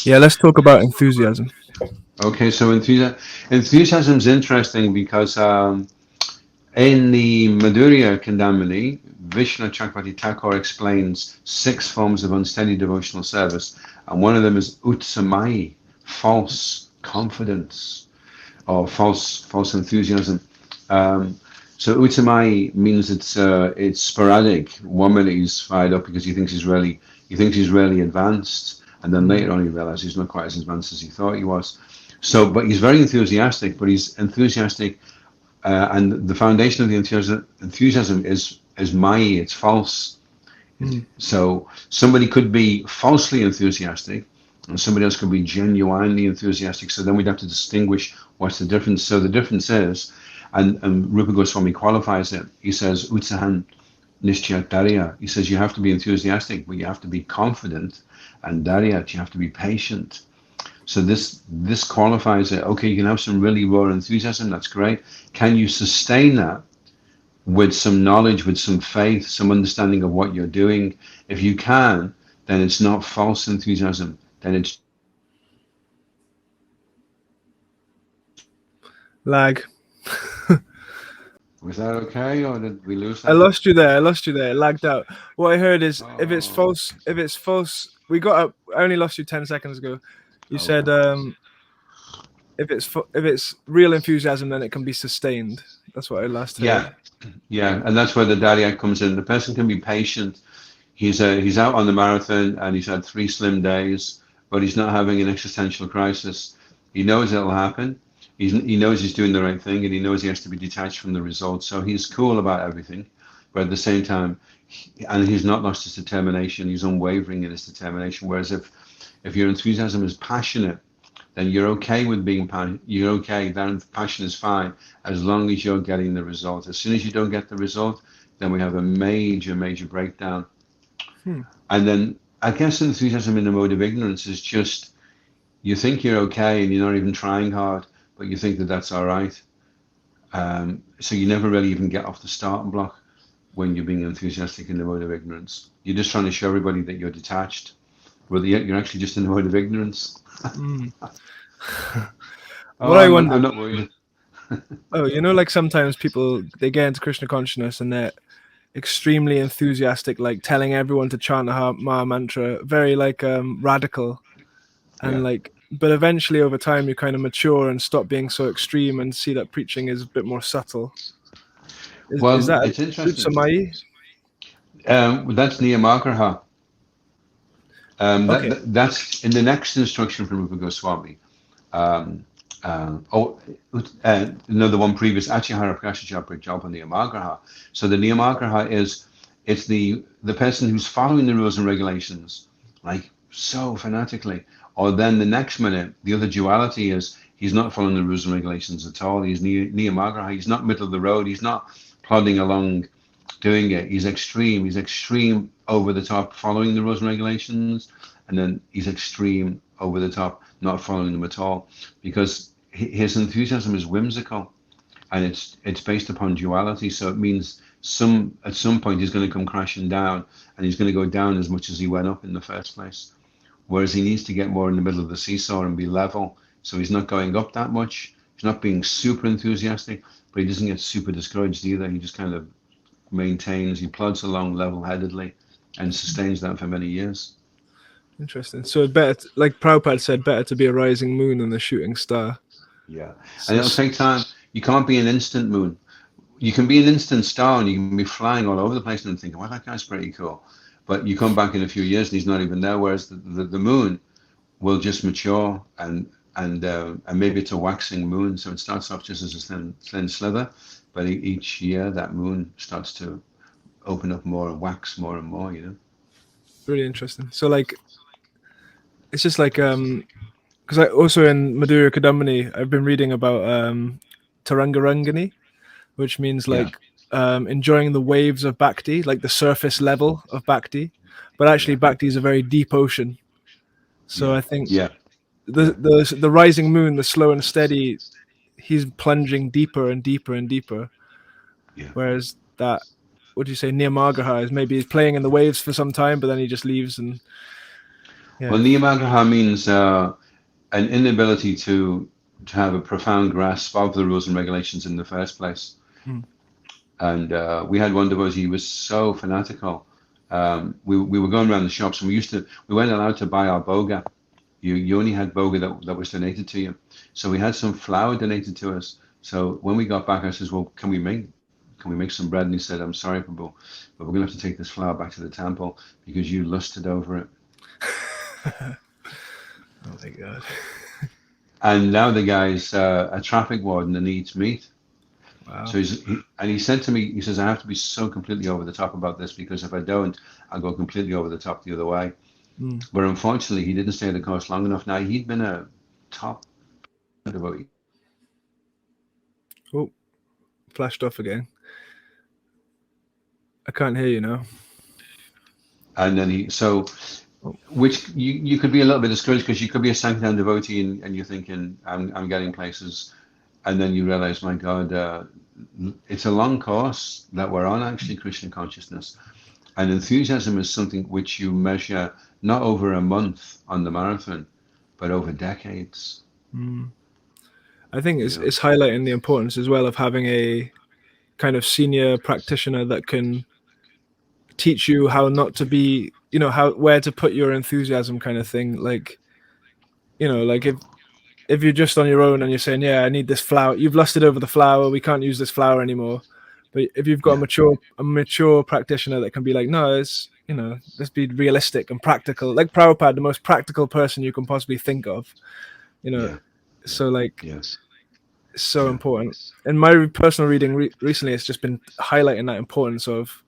Yeah, let's talk about enthusiasm. Okay, so enthusiasm is interesting because in the Madhurya Kandamini, Vishnu Chakravarti Thakur explains 6 forms of unsteady devotional service, and one of them is utsamai, false confidence or false enthusiasm. Um, so utsamai means it's sporadic. 1 minute he's fired up because he thinks he's really advanced, and then Mm. later on he realizes he's not quite as advanced as he thought he was. So, but he's very enthusiastic. But he's enthusiastic, and the foundation of the enthusiasm is maya. It's false. Mm. So somebody could be falsely enthusiastic, and somebody else could be genuinely enthusiastic. So then we'd have to distinguish what's the difference. So the difference is, and Rupa Goswami qualifies it. He says utsahan nishchayat darya. He says you have to be enthusiastic, but you have to be confident, and daryat, you have to be patient. So this qualifies it. Okay, you can have some really raw enthusiasm. That's great. Can you sustain that with some knowledge, with some faith, some understanding of what you're doing? If you can, then it's not false enthusiasm. Then it's Lag. was that okay, or did we lose I that? lost you there. I lost you there. It lagged out. What I heard is Oh, if it's false, we got up. I only lost you 10 seconds ago. You okay. said if it's real enthusiasm, then it can be sustained. That's what I last heard. Yeah, yeah, and that's where the daria comes in. The person can be patient. He's out on the marathon and he's had 3 slim days, but he's not having an existential crisis. He knows it'll happen. He knows he's doing the right thing, and he knows he has to be detached from the results. So he's cool about everything, but at the same time, and he's not lost his determination. He's unwavering in his determination. Whereas if your enthusiasm is passionate, then you're okay with being passionate. You're okay. That passion is fine as long as you're getting the result. As soon as you don't get the result, then we have a major breakdown. Hmm. And then I guess enthusiasm in the mode of ignorance is just you think you're okay and you're not even trying hard, but you think that that's all right. So you never really even get off the starting block when you're being enthusiastic in the mode of ignorance. You're just trying to show everybody that you're detached, but yet you're actually just in the mode of ignorance. Mm. Oh, What I I'm wondered. not worried. Oh, like sometimes people they get into Krishna consciousness and they're extremely enthusiastic, like telling everyone to chant the Maha mantra, very like radical, and Yeah. like. But eventually, over time, you kind of mature and stop being so extreme and see that preaching is a bit more subtle. Is Well, that it's interesting. Utsamai? That's Niyamagraha. Okay. That's in the next instruction from Rupa Goswami. Um, Another one previous, Achihara Prakashachara Prajalpa Niyamagraha. So the Niyamagraha is it's the person who's following the rules and regulations, like so fanatically. Or then the next minute, the other duality is he's not following the rules and regulations at all. He's Niyamagraha. He's not middle of the road. He's not plodding along doing it. He's extreme. He's extreme over the top, following the rules and regulations, and then he's extreme over the top, not following them at all, because his enthusiasm is whimsical, and it's based upon duality. So it means at some point he's going to come crashing down, and he's going to go down as much as he went up in the first place. Whereas he needs to get more in the middle of the seesaw and be level. So he's not going up that much. He's not being super enthusiastic, but he doesn't get super discouraged either. He just kind of maintains, he plods along level-headedly and sustains that for many years. Interesting. So like Prabhupada said, better to be a rising moon than a shooting star. Yeah. And So, it'll take time. You can't be an instant moon. You can be an instant star and you can be flying all over the place and thinking, well, that guy's pretty cool. But you come back in a few years and he's not even there. Whereas the moon will just mature and maybe it's a waxing moon. So it starts off just as a thin slither. But each year that moon starts to open up more and wax more and more, you know? really interesting. So like it's just like because I also in Madhurya Kadambini I've been reading about Tarangarangani, which means Yeah. like enjoying the waves of bhakti, like the surface level of bhakti. But actually Yeah. bhakti is a very deep ocean. So Yeah. I think Yeah. Yeah. the rising moon, the slow and steady, he's plunging deeper and deeper and deeper. Yeah. Whereas that, what do you say, Niyamagraha is maybe he's playing in the waves for some time, but then he just leaves and Well, Yeah. Niyamagraha means an inability to have a profound grasp of the rules and regulations in the first place. Mm. And we had one devotee, he was so fanatical. We were going around the shops, and we weren't allowed to buy our boga. You only had boga that was donated to you. So we had some flour donated to us. So when we got back, I says, well, can we make some bread? And he said, I'm sorry, Prabhu, but we're going to have to take this flour back to the temple because you lusted over it. Oh my God. And now the guy's a traffic warden and eats meat. Wow. So he said to me, he says, I have to be so completely over the top about this because if I don't, I'll go completely over the top the other way. Mm. But unfortunately, he didn't stay the course long enough. Now, he'd been a top devotee. Oh, flashed off again. I can't hear you now. And then which you could be a little bit discouraged because you could be a Sankirtan devotee and you're thinking, I'm getting places. And then you realize, my God, it's a long course that we're on, actually, Krishna consciousness. And enthusiasm is something which you measure not over a month on the marathon, but over decades. Mm. I think You know? it's highlighting the importance as well of having a kind of senior practitioner that can teach you how not to be, where to put your enthusiasm, kind of thing. Like, like if you're just on your own and you're saying, yeah, I need this flour, you've lusted over the flour, we can't use this flour anymore. But if you've got Yeah, a mature practitioner that can be like, no, let's be realistic and practical. Like Prabhupada, the most practical person you can possibly think of, you know. yeah, yeah, So like, yes, it's so yeah, important. In my personal reading recently, it's just been highlighting that importance of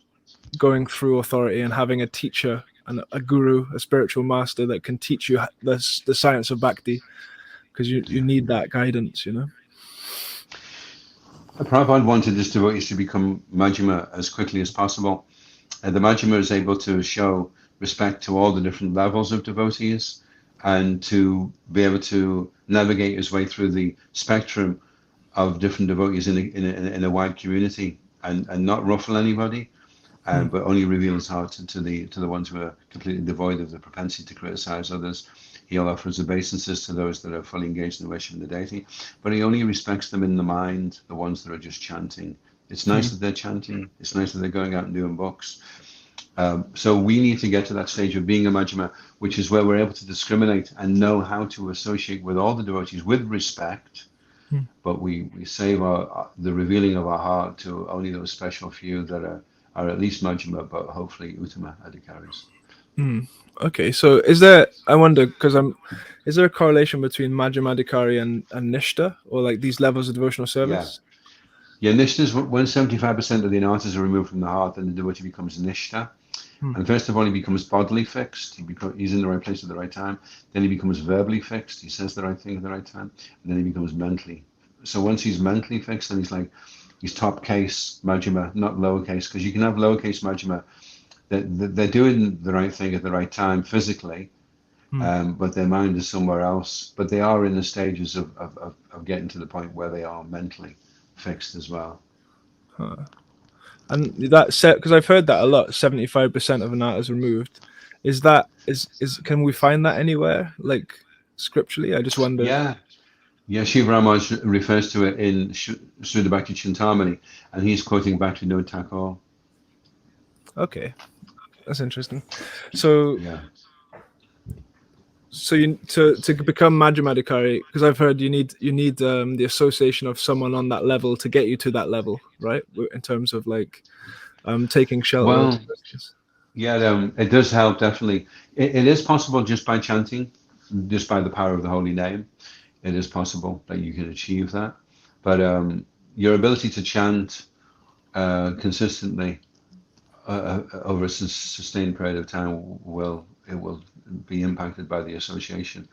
going through authority and having a teacher and a guru, a spiritual master that can teach you the science of bhakti, because you yeah. need that guidance, Prabhupada wanted his devotees to become Majjhima as quickly as possible. The Majjhima is able to show respect to all the different levels of devotees and to be able to navigate his way through the spectrum of different devotees in a wide community and not ruffle anybody, Hmm. but only reveal his heart to the ones who are completely devoid of the propensity to criticize others. He offers obeisances to those that are fully engaged in worshiping the deity, but he only respects them in the mind, the ones that are just chanting. It's nice that they're chanting. It's nice that they're going out and doing books. So we need to get to that stage of being a Majjhima, which is where we're able to discriminate and know how to associate with all the devotees with respect, Hmm. but we save the revealing of our heart to only those special few that are at least Majjhima, but hopefully Uttama Adhikaris. Hmm. Okay, so I wonder, because is there a correlation between Madhyamadikari and Nishta, or like these levels of devotional Yeah. service? Yeah, Nishta is when 75% of the anarthas are removed from the heart, then the devotee becomes Nishta. Hmm. And first of all, he becomes bodily fixed. He's in the right place at the right time. Then he becomes verbally fixed. He says the right thing at the right time. And then he becomes mentally. So once he's mentally fixed, then he's top case Majjhima, not lowercase, because you can have lowercase Majjhima. They're doing the right thing at the right time physically, Hmm. but their mind is somewhere else. But they are in the stages of getting to the point where they are mentally fixed as well. Huh. And that set, because I've heard that a lot, 75% of anatta is removed. Is can we find that anywhere, like scripturally? I just wondered. Yeah, yeah. Shiva Rama refers to it in Sudha Bhakti Chintamani, and he's quoting Bhaktivinoda Thakur. Okay, that's interesting. So Yeah. you to become Madhyamadikari, because I've heard you need the association of someone on that level to get you to that level, right? In terms of like taking shelter. Well, yeah, it does help definitely. It is possible just by chanting, just by the power of the holy name. It is possible that you can achieve that, but your ability to chant consistently over a sustained period of time will be impacted by the association.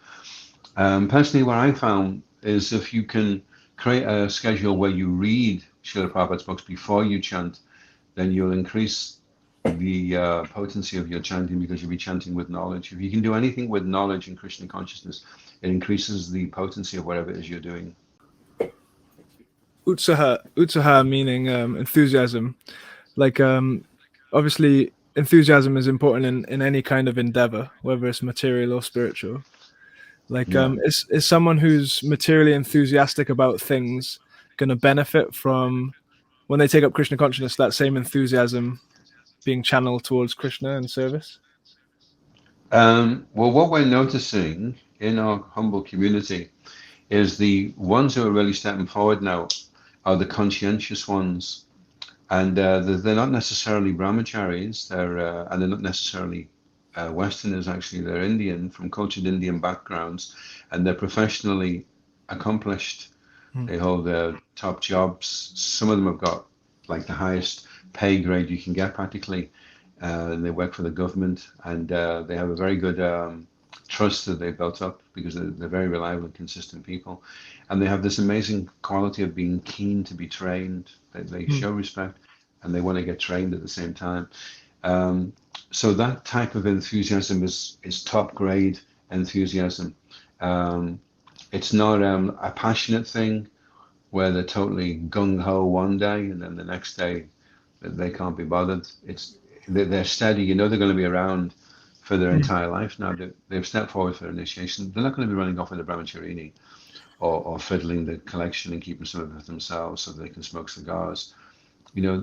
Personally, what I found is if you can create a schedule where you read Srila Prabhupada's books before you chant, then you'll increase the potency of your chanting because you'll be chanting with knowledge. If you can do anything with knowledge and Krishna consciousness, it increases the potency of whatever it is you're doing. Utsaha meaning enthusiasm. Like obviously enthusiasm is important in any kind of endeavor, whether it's material or spiritual. Like, Yeah. is someone who's materially enthusiastic about things going to benefit from when they take up Krishna consciousness, that same enthusiasm being channeled towards Krishna and service? Well, what we're noticing in our humble community is the ones who are really stepping forward now are the conscientious ones, and they're not necessarily brahmacharis. And they're not necessarily Westerners. Actually, they're Indian, from cultured Indian backgrounds, and they're professionally accomplished. Mm. They hold top jobs. Some of them have got like the highest pay grade you can get practically. And they work for the government, and they have a very good trust that they've built up because they're very reliable and consistent people. And they have this amazing quality of being keen to be trained. They Mm. show respect, and they want to get trained at the same time. So that type of enthusiasm is top grade enthusiasm. It's not a passionate thing where they're totally gung ho one day and then the next day they can't be bothered. They're steady. You know they're going to be around for their Mm. entire life now. They've stepped forward for initiation. They're not going to be running off with a brahmacharini or fiddling the collection and keeping some of it for themselves so they can smoke cigars. You know,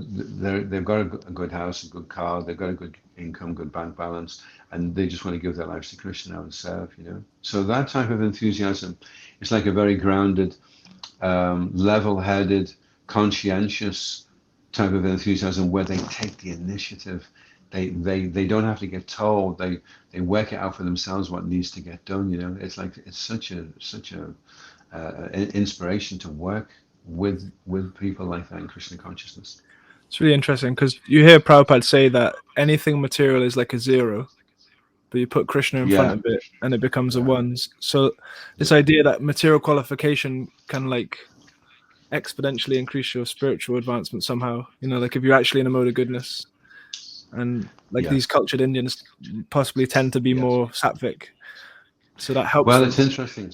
they've got a good house, a good car, they've got a good income, good bank balance, and they just want to give their lives to Krishna now and serve, you know. So that type of enthusiasm is like a very grounded, level-headed, conscientious type of enthusiasm where they take the initiative. They don't have to get told. They work it out for themselves what needs to get done. You know, it's like it's such a inspiration to work with people like that in Krishna consciousness. It's really interesting because you hear Prabhupada say that anything material is like a zero, but you put Krishna in front Yeah, of it and it becomes a yeah, ones. So yeah, this idea that material qualification can like exponentially increase your spiritual advancement somehow, you know, like if you're actually in a mode of goodness, and like yeah, these cultured Indians possibly tend to be yes. more sattvic, so that helps Well, them. it's interesting.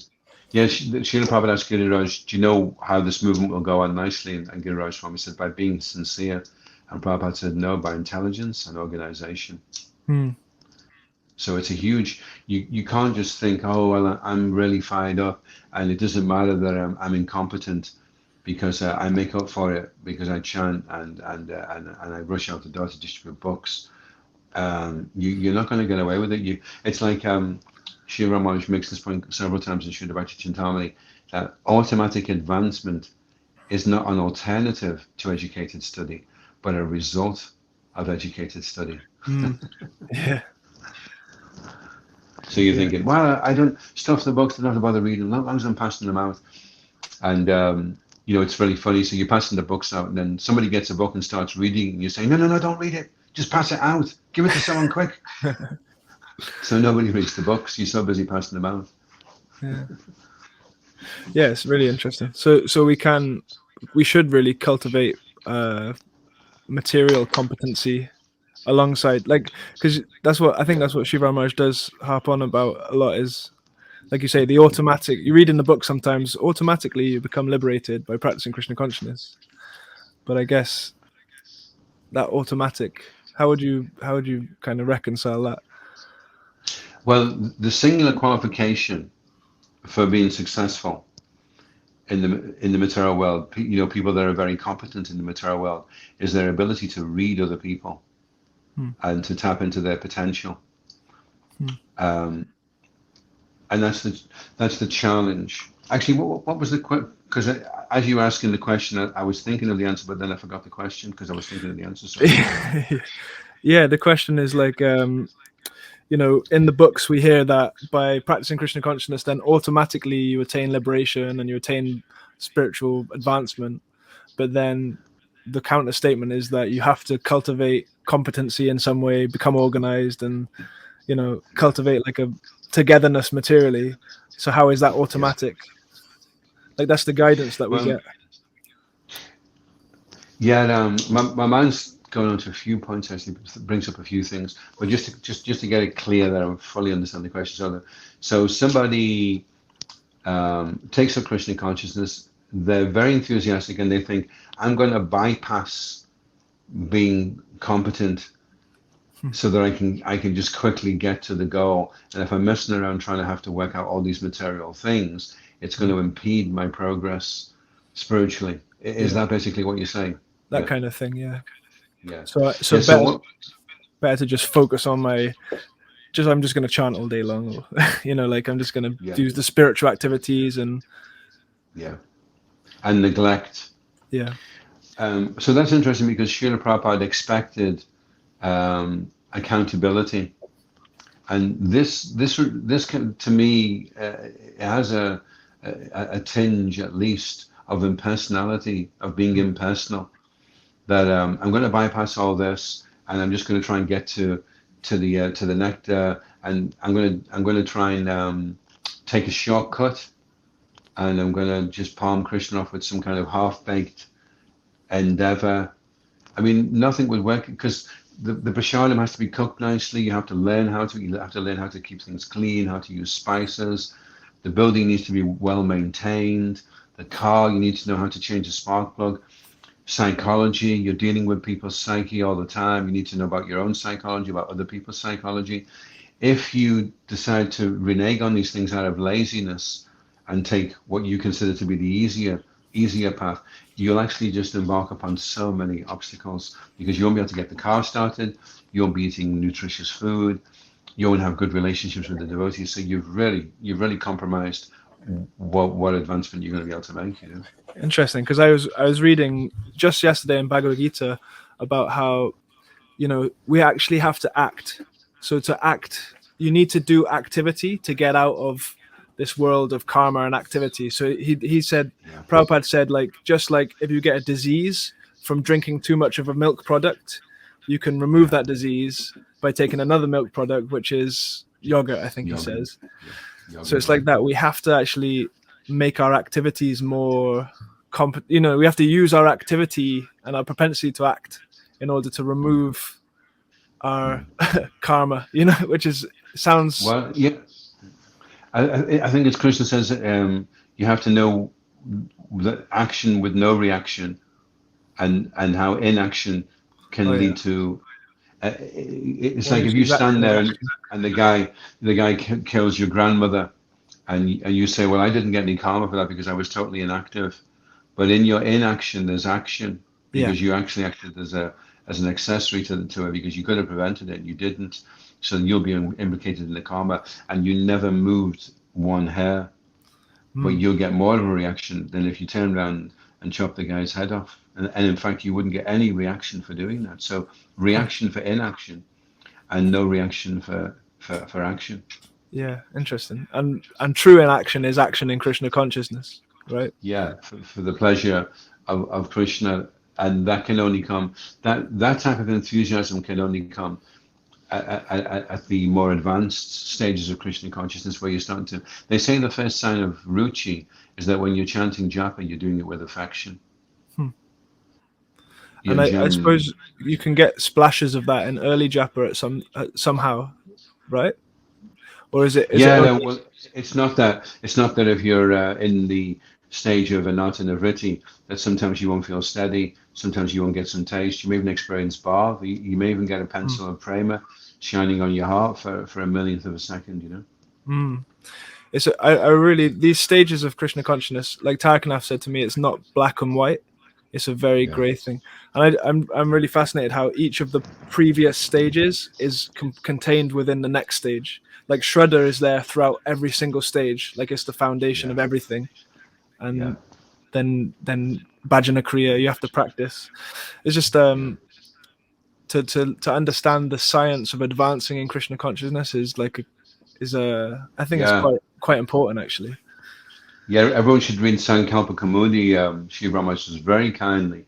Yeah, Srila Prabhupada asked Giriraj, do you know how this movement will go on nicely? And Giriraj Swami said, by being sincere. And Prabhupada said, no, by intelligence and organization. Hmm. So it's a huge, you can't just think, oh, well, I'm really fired up and it doesn't matter that I'm incompetent because I make up for it because I chant and I rush out the door to distribute books. You're not going to get away with it. It's like Shri Ramaraj makes this point several times in Shuddhabhakti Chintamani, that automatic advancement is not an alternative to educated study, but a result of educated study. Hmm. Yeah. So you're Yeah. thinking, well, I don't stuff the books, I don't have to bother reading them, as long as I'm passing them out. And you know, it's really funny. So you're passing the books out, and then somebody gets a book and starts reading, and you say, no, no, no, don't read it. Just pass it out. Give it to someone quick. So nobody reads the books. You're so busy passing them out. Yeah. Yeah, it's really interesting. So we should really cultivate material competency alongside, like, because that's what I think, that's what Shiva Maharaj does harp on about a lot, is like you say, the automatic, you read in the book sometimes automatically you become liberated by practicing Krishna consciousness, but I guess that automatic, how would you kind of reconcile that? Well, the singular qualification for being successful in the material world, you know, people that are very competent in the material world, is their ability to read other people Hmm. and to tap into their potential. Hmm. Um, and that's the challenge. Actually, what was the question? Because as you were asking the question, I was thinking of the answer, but then I forgot the question because I was thinking of the answer. Sorry. Yeah, the question is like, you know, in the books we hear that by practicing Krishna consciousness, then automatically you attain liberation and you attain spiritual advancement. But then the counter statement is that you have to cultivate competency in some way, become organized, and, you know, cultivate like a togetherness materially. So how is that Yes. automatic? Like that's the guidance that we Well, get. yeah. My mind's going on to a few points. Actually, brings up a few things, but just to get it clear that I fully understand the question. So somebody takes up Krishna consciousness. They're very enthusiastic, and they think, I'm going to bypass being competent so that I can just quickly get to the goal. And if I'm messing around trying to have to work out all these material things, it's going to impede my progress spiritually. Is Yeah, that basically what you're saying? that Yeah, kind of thing. Yeah. yeah, So yeah. So better what? to just focus on my I'm just going to chant all day long, or, like I'm just going to Yeah, do the spiritual activities and yeah, and neglect. yeah. So that's interesting because Srila Prabhupada expected accountability, and this can, to me, it has a tinge at least of impersonality, of being impersonal. That I'm going to bypass all this, and I'm just going to try and get to the nectar, and I'm going to try and take a shortcut, and I'm going to just palm Krishna off with some kind of half-baked endeavor. I mean, nothing would work because the prasadam has to be cooked nicely. You have to learn how to keep things clean, how to use spices. The building needs to be well maintained. The car, you need to know how to change a spark plug. Psychology, you're dealing with people's psyche all the time. You need to know about your own psychology, about other people's psychology. If you decide to renege on these things out of laziness and take what you consider to be the easier path, you'll actually just embark upon so many obstacles because you won't be able to get the car started, you won't be eating nutritious food, you won't have good relationships with the devotees. So you've really compromised what advancement you're going to be able to make. Interesting, because I was reading just yesterday in Bhagavad Gita about how we actually have to act. So to act, you need to do activity to get out of this world of karma and activity. So he said, Yeah, Prabhupada said, like, just like if you get a disease from drinking too much of a milk product, you can remove yeah, that disease by taking another milk product, which is yogurt, I think he yoga, says. yeah, So yoga, it's like that. We have to actually make our activities more we have to use our activity and our propensity to act in order to remove our karma, which sounds. Well, yeah, I think as Krishna says, you have to know the action with no reaction, and how inaction Oh can yeah, lead to. It's one like if who's you stand exactly there that. and the guy kills your grandmother, and you say, "Well, I didn't get any karma for that because I was totally inactive." But in your inaction, there's action Yeah. because you actually acted as an accessory to it because you could have prevented it and you didn't. So you'll be implicated in the karma, and you never moved one hair, but Mm. you'll get more of a reaction than if you turn around and chop the guy's head off. And in fact, you wouldn't get any reaction for doing that. So Huh. reaction for inaction and no reaction for action. Yeah, interesting. And true inaction is action in Krishna consciousness, right? Yeah, for the pleasure of Krishna. And that can only come, that type of enthusiasm can only come at the more advanced stages of Krishna consciousness where you're starting to, they say the first sign of ruchi is that when you're chanting japa, you're doing it with affection. Hmm. You're And I genuinely, suppose you can get splashes of that in early japa somehow, right? Or is it yeah, only? no, well, it's not that if you're in the stage of anata nivritti that sometimes you won't feel steady, sometimes you won't get some taste, you may even experience bhav, you may even get a Hmm. pencil of prema shining on your heart for a millionth of a second. Hmm. I really, these stages of Krishna consciousness, like Tarkanath said to me, it's not black and white. It's a very Yeah, grey thing, and I'm really fascinated how each of the previous stages is contained within the next stage. Like Shraddha is there throughout every single stage, like it's the foundation yeah, of everything. yeah, And then Bhajana Kriya, you have to practice. It's just yeah, to understand the science of advancing in Krishna consciousness is like I think it's yeah. quite important actually. Yeah, everyone should read Sankalpa Kamudi. Sri Ramakrishna has very kindly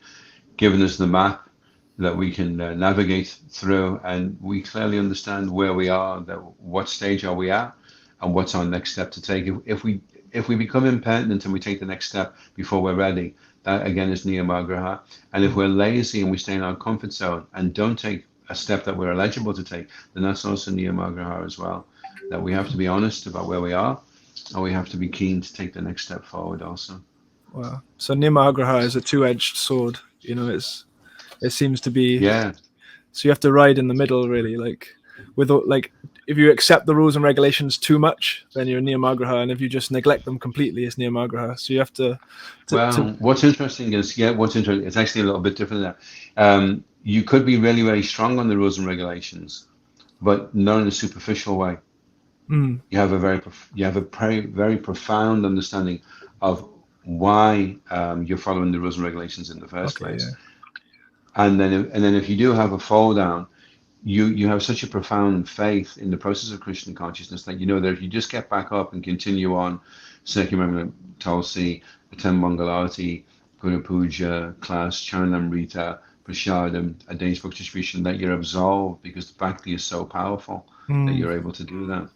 given us the map that we can navigate through, and we clearly understand where we are, that what stage are we at, and what's our next step to take. If we become impertinent and we take the next step before we're ready, that again is niyamagraha. And if Mm. we're lazy and we stay in our comfort zone and don't take a step that we're eligible to take, then that's also niyamagraha as well. That we have to be honest about where we are, and we have to be keen to take the next step forward also. Wow. So Nimagraha is a two-edged sword. It seems to be Yeah, So you have to ride in the middle, really. Like if you accept the rules and regulations too much, then you're Niyamagraha, and if you just neglect them completely, it's Niyamagraha. So you have to Well, what's interesting is, what's interesting, it's actually a little bit different there. You could be really, really strong on the rules and regulations, but not in a superficial way. mm, You have very profound understanding of why you're following the rules and regulations in the first okay, yeah. place. And then if you do have a fall down, you have such a profound faith in the process of Krishna consciousness that you know that if you just get back up and continue on, Circumambula Tulsi, attend Mangalarti, Guru Puja, class, Charanamrita, Prashadam, a day's book distribution, that you're absolved because the Bhakti is so powerful that Mm, you're able to do that.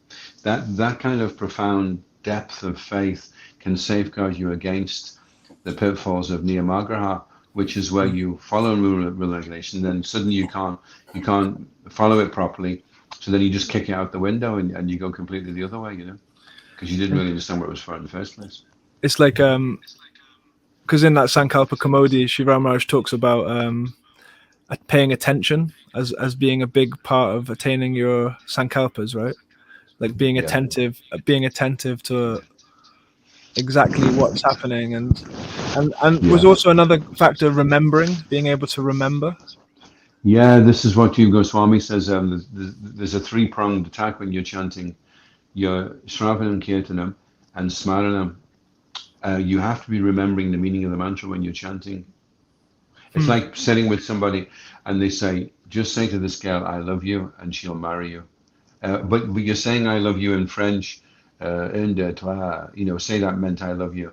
That kind of profound depth of faith can safeguard you against the pitfalls of Niyamagraha, which is where mm. you follow rule and regulation, then suddenly you can't follow it properly. So then you just kick it out the window and you go completely the other way, because you didn't really understand what it was for in the first place. It's like because in that Sankalpa Kamodi, Sri Ramaraj talks about paying attention as being a big part of attaining your sankalpas, right? Like Yeah. being attentive to exactly what's happening, and was Yeah. also another factor remembering, being able to remember. Yeah, this is what Jiva Goswami says. There's a three-pronged attack when you're chanting your Shravanam, Kirtanam, and Smaranam. You have to be remembering the meaning of the mantra when you're chanting. It's Hmm. like sitting with somebody and they say, just say to this girl, I love you, and she'll marry you. But you're saying I love you in French, un, deux, trois, say that meant I love you.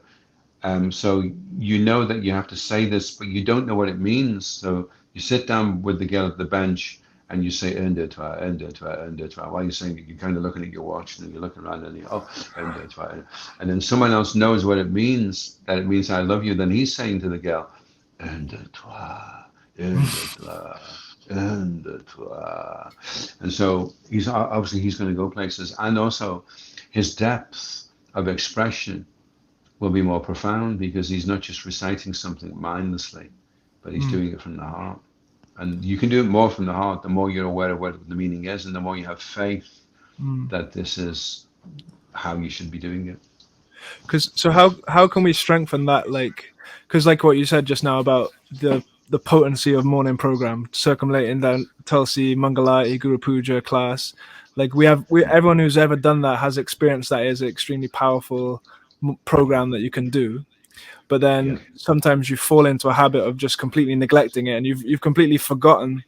So you know that you have to say this, but you don't know what it means. So you sit down with the girl at the bench and you say un, deux, trois, un, deux, trois, un, deux, trois. While you're saying it, you're kind of looking at your watch and you're looking around and you un, deux, trois. And then someone else knows what it means, that it means I love you. Then he's saying to the girl, un, deux, trois, un, deux, trois. Un, deux, trois. And so he's going to go places, and also his depth of expression will be more profound because he's not just reciting something mindlessly, but he's doing it from the heart. And you can do it more from the heart the more you're aware of what the meaning is, and the more you have faith that this is how you should be doing it. Because so how can we strengthen that? Like, because like what you said just now about the potency of morning program, circumlating down Tulsi, Mangalati, Guru Puja class. Like we everyone who's ever done that has experienced that is an extremely powerful program that you can do. But Yeah, then sometimes you fall into a habit of just completely neglecting it, and you've completely forgotten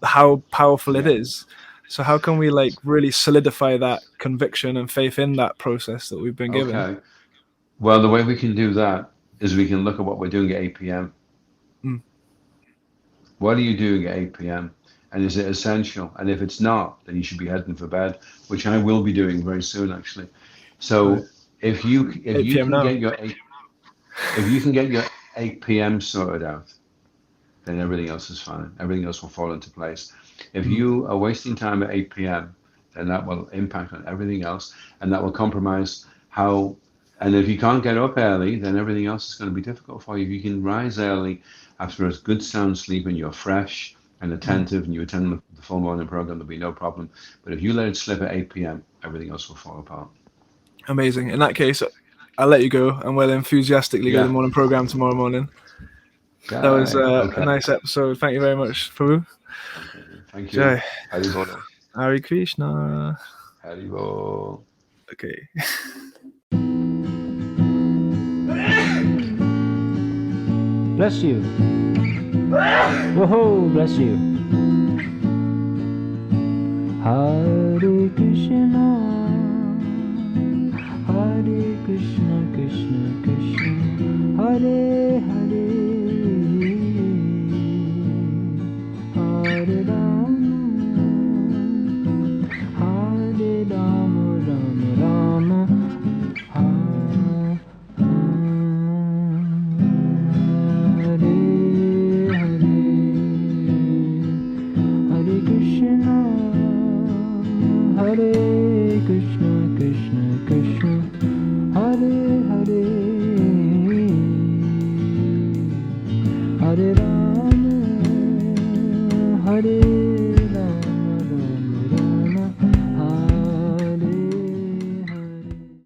how powerful it yeah. is. So how can we like really solidify that conviction and faith in that process that we've been given? Okay. Well, the way we can do that is we can look at what we're doing at 8 p.m. Mm, What are you doing at 8 p.m.? And is it essential? And if it's not, then you should be heading for bed, which I will be doing very soon, actually. right. So if you 8 p.m. can now. get your 8 if you can get your 8 p.m. sorted out, then everything else is fine. Everything else will fall into place. If Mm, you are wasting time at 8 p.m., then that will impact on everything else, and that will compromise how. And if you can't get up early, then everything else is going to be difficult for you. If you can rise early after a good sound sleep and you're fresh and mm. attentive and you attend the full morning program, there'll be no problem. But if you let it slip at 8 p.m., everything else will fall apart. Amazing. In that case, I'll let you go and we'll enthusiastically go to the Yeah. morning program tomorrow morning. That was Jai. a Okay. nice episode. Thank you very much, Prabhu. Okay. Thank you. Jai. Haribol. Hare Krishna. Haribol. Okay. Bless you. Whoa, bless you. Hare Krishna, Hare Krishna, Krishna Krishna, Hare Hare.